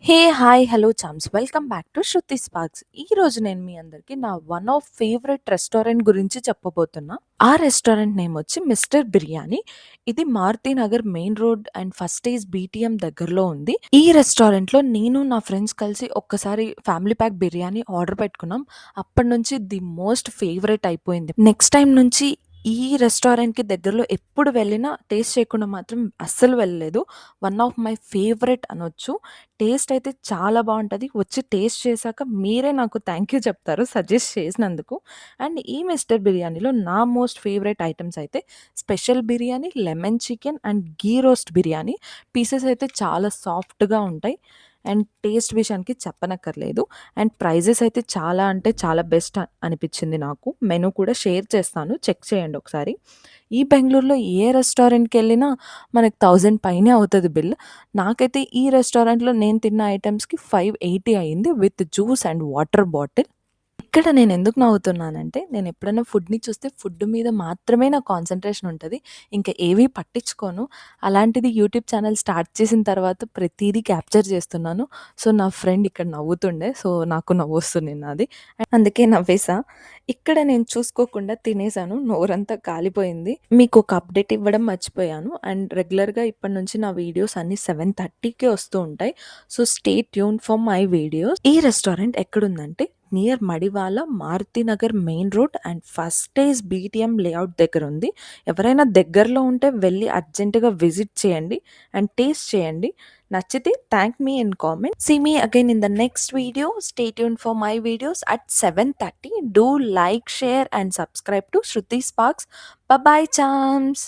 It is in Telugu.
Hey! Hi! Hello charms. Welcome back to 'Shruti sparks'. ఈరోజు నేను మీ అందరికి నా వన్ ఆఫ్ ఫేవరెట్ రెస్టారెంట్ గురించి చెప్పబోతున్నా. ఆ రెస్టారెంట్ నేమ్ వచ్చి 'మిస్టర్ బిర్యానీ'. ఇది Maruthi Nagar main road and first stage BTM దగ్గరలో ఉంది. ఈ రెస్టారెంట్‌లో నేను నా ఫ్రెండ్స్ కలిసి ఒక్కసారి ఫ్యామిలీ ప్యాక్ బిర్యానీ ఆర్డర్ పెట్టుకున్నాం. అప్పటినుంచి ది మోస్ట్ ఫేవరెట్ అయిపోయింది. నెక్స్ట్ టైమ్ నుంచి ఈ రెస్టారెంట్‌కి దగ్గరలో ఎప్పుడు వెళ్ళినా టేస్ట్ చేయకుండా మాత్రం అస్సలు వెళ్ళలేదు. వన్ ఆఫ్ మై ఫేవరెట్ అనొచ్చు. టేస్ట్ అయితే చాలా బావుంటది. వచ్చి టేస్ట్ చేశాక మీరే నాకు థ్యాంక్ యూ చెప్తారు సజెస్ట్ చేసినందుకు. అండ్ ఈ మిస్టర్ బిర్యానీలో నా మోస్ట్ ఫేవరెట్ ఐటెమ్స్ అయితే special biryani, lemon chicken and ghee roast biryani. Pieces అయితే చాలా సాఫ్ట్‌గా ఉంటాయి. అండ్ టేస్ట్ విషయానికి చెప్పనక్కర్లేదు. అండ్ ప్రైజెస్ అయితే చాలా అంటే చాలా బెస్ట్ అనిపిచ్చింది నాకు. మెనూ కూడా షేర్ చేస్తాను. చెక్ చేయండి ఒకసారి. ఈ బెంగుళూరులో ఏ రెస్టారెంట్‌కెళ్ళినా మనకు 1000 పైనే అవుతది బిల్. నాకైతే ఈ రెస్టారెంట్‌లో నేను తిన్న ఐటెమ్స్‌కి 580 అయింది with juice and water bottle. ఇక్కడ నేనెందుకు నవ్వుతున్నానంటే, నేనెప్పుడైనా ఫుడ్‌ని చూస్తే ఫుడ్ మీద మాత్రమే నా కాన్సంట్రేషన్ ఉంటది. ఇంక ఏవి పట్టించుకోను. అలాంటిది యూట్యూబ్ ఛానెల్ స్టార్ట్ చేసిన తర్వాత ప్రతీదీ క్యాప్చర్ చేస్తున్నాను. సో, నా ఫ్రెండ్ ఇక్కడ నవ్వుతుండే. సో, నాకు నవ్వొస్తుంది నాది. అందుకే నవ్వేసా. ఇక్కడ నేను చూసుకోకుండా తినేసాను. నోరంతా కాలిపోయింది. మీకొక అప్డేట్ ఇవ్వడం మర్చిపోయాను. అండ్ రెగ్యులర్‌గా ఇప్పటి నుంచి నా వీడియోస్ అన్నీ 7:30కే వస్తూ ఉంటాయి. So, stay tuned for my videos. ఈ రెస్టారెంట్ ఎక్కడుందంటే near Madiwala Marutinagar main road and first stage BTM layout దగ్గర ఉంది. ఎవరైనా దగ్గరలో ఉంటే వెళ్ళి అర్జెంట్‌గా విజిట్ చేయండి అండ్ టేస్ట్ చేయండి. నచ్చితే thank me in comment. See me again in the next video. Stay tuned for my videos at 7:30. Do like, share and subscribe to 'Shruti sparks'. Bye charms.